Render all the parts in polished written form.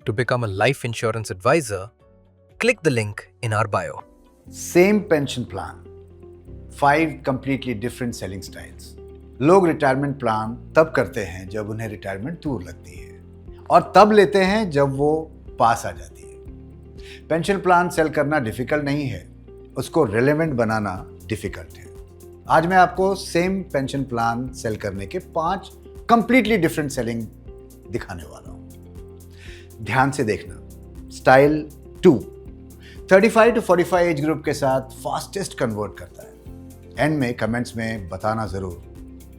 To become a life insurance advisor, click the link in our bio. Same pension plan, 5 completely different selling styles. लोग retirement plan तब करते हैं जब उन्हें retirement दूर लगती है और तब लेते हैं जब वो पास आ जाती है। पेंशन प्लान सेल करना डिफिकल्ट नहीं है, उसको रिलेवेंट बनाना डिफिकल्ट है। आज मैं आपको सेम पेंशन प्लान सेल करने के 5 कंप्लीटली डिफरेंट सेलिंग दिखाने वाला हूं। ध्यान से देखना। स्टाइल 2 35 to 45 एज ग्रुप के साथ फास्टेस्ट कन्वर्ट करता है। एंड में कमेंट्स में बताना जरूर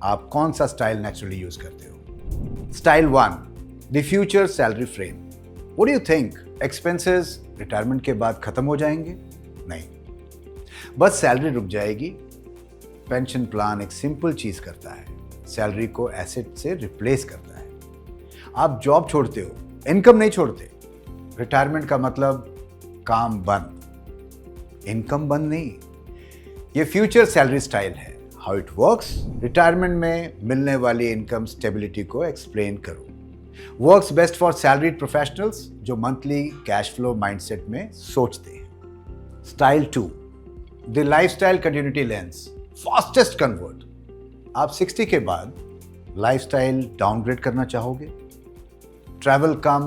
आप कौन सा स्टाइल नेचुरली यूज करते हो। Style 1 the future salary frame. What do you think, expenses retirement के बाद खत्म हो जाएंगे? नहीं, बस सैलरी रुक जाएगी। पेंशन प्लान एक सिंपल चीज करता है, सैलरी को एसेट से रिप्लेस करता है। आप जॉब छोड़ते हो, इनकम नहीं छोड़ते। रिटायरमेंट का मतलब काम बंद, इनकम बंद नहीं। ये फ्यूचर सैलरी स्टाइल है। हाउ इट वर्क्स, रिटायरमेंट में मिलने वाली इनकम स्टेबिलिटी को एक्सप्लेन करो। Works best for salaried professionals जो मंथली कैश फ्लो माइंडसेट में सोचते हैं। Style 2 the lifestyle continuity lens, fastest convert. आप 60 के बाद लाइफस्टाइल डाउनग्रेड करना चाहोगे? ट्रैवल कम,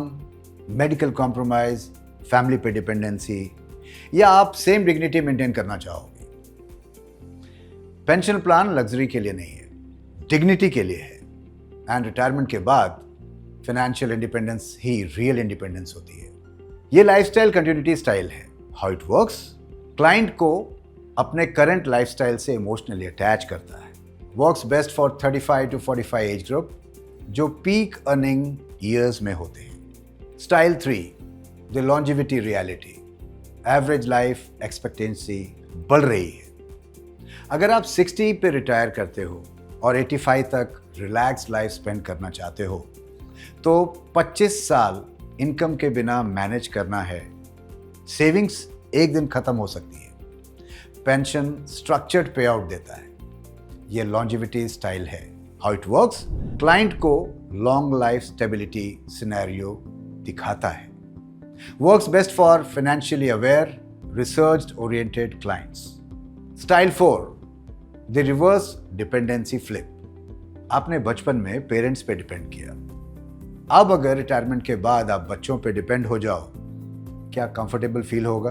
मेडिकल कॉम्प्रोमाइज, फैमिली पे डिपेंडेंसी, या आप सेम डिग्निटी मेंटेन करना चाहोगे? पेंशन प्लान लग्जरी के लिए नहीं है, डिग्निटी के लिए है। एंड रिटायरमेंट के बाद फाइनेंशियल इंडिपेंडेंस ही रियल इंडिपेंडेंस होती है। ये लाइफस्टाइल कंटिन्यूटी स्टाइल है। हाउ इट वर्क्स, क्लाइंट को अपने करंट लाइफस्टाइल से इमोशनली अटैच करता है। Works best for 35 to 45 age group जो पीक अर्निंग ईयर्स में होते हैं। Style 3 the longevity reality, average life expectancy बढ़ रही है। अगर आप 60 पे रिटायर करते हो और 85 तक रिलैक्स लाइफ स्पेंड करना चाहते हो तो 25 साल इनकम के बिना मैनेज करना है। सेविंग्स एक दिन खत्म हो सकती है। पेंशन स्ट्रक्चर्ड पे आउट देता है। यह लॉन्जिविटी स्टाइल है। हाउ इट वर्क्स, क्लाइंट को लॉन्ग लाइफ स्टेबिलिटी सिनेरियो दिखाता है। Works best for financially aware, research oriented clients. Style 4 the reverse dependency flip. आपने बचपन में पेरेंट्स पे डिपेंड किया, अब अगर रिटायरमेंट के बाद आप बच्चों पे डिपेंड हो जाओ, क्या कंफर्टेबल फील होगा?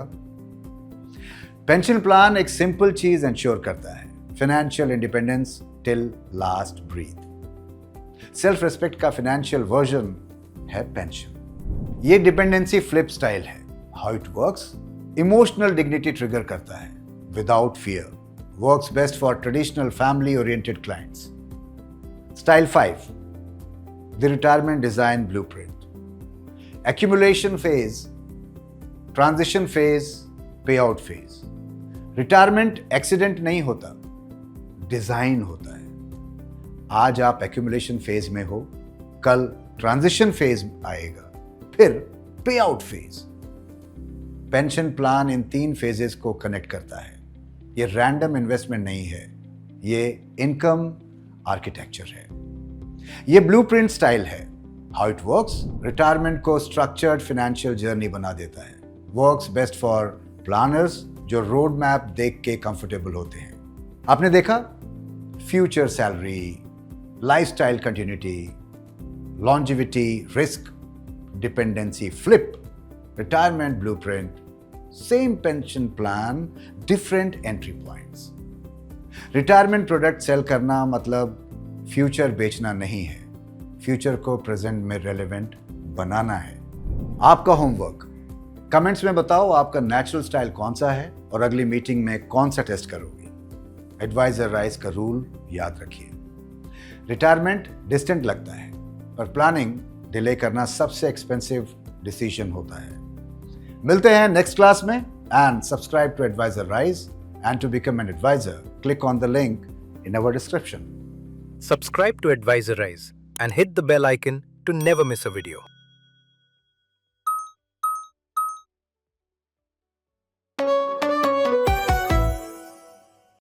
पेंशन प्लान एक सिंपल चीज इंश्योर करता है, financial independence till last breath. Self respect का फाइनेंशियल वर्जन है पेंशन। ये डिपेंडेंसी फ्लिप स्टाइल है। How it works, emotional dignity trigger करता है without fear. Works best for traditional family oriented clients. Style 5 the retirement design blueprint. Accumulation phase, transition phase, pay out phase. Retirement accident नहीं होता, design होता है। आज आप accumulation phase में हो, कल ट्रांजिशन फेज आएगा, फिर पे out phase. Pension plan in 3 phases को कनेक्ट करता है। ये रैंडम इन्वेस्टमेंट नहीं है, ये इनकम आर्किटेक्चर है। ये ब्लूप्रिंट स्टाइल है। हाउ इट वर्क्स, रिटायरमेंट को स्ट्रक्चर्ड फाइनेंशियल जर्नी बना देता है। वर्क्स बेस्ट फॉर प्लानर्स जो रोड मैप देख के कंफर्टेबल होते हैं। आपने देखा, future salary, lifestyle continuity, longevity, risk, dependency flip, retirement blueprint, same pension plan, different entry points. Retirement product sale करना मतलब फ्यूचर बेचना नहीं है, फ्यूचर को प्रेजेंट में रेलेवेंट बनाना है। आपका होमवर्क, कमेंट्स में बताओ आपका नेचुरल स्टाइल कौन सा है और अगली मीटिंग में कौन सा टेस्ट करोगे। एडवाइजर राइज का रूल याद रखिए, रिटायरमेंट डिस्टेंट लगता है पर प्लानिंग डिले करना सबसे एक्सपेंसिव डिसीजन होता है। मिलते हैं नेक्स्ट क्लास में। And subscribe to Advisor Rise, and to become an advisor click on the link in our description. Subscribe to Advisor Rise and hit the bell icon to never miss a video.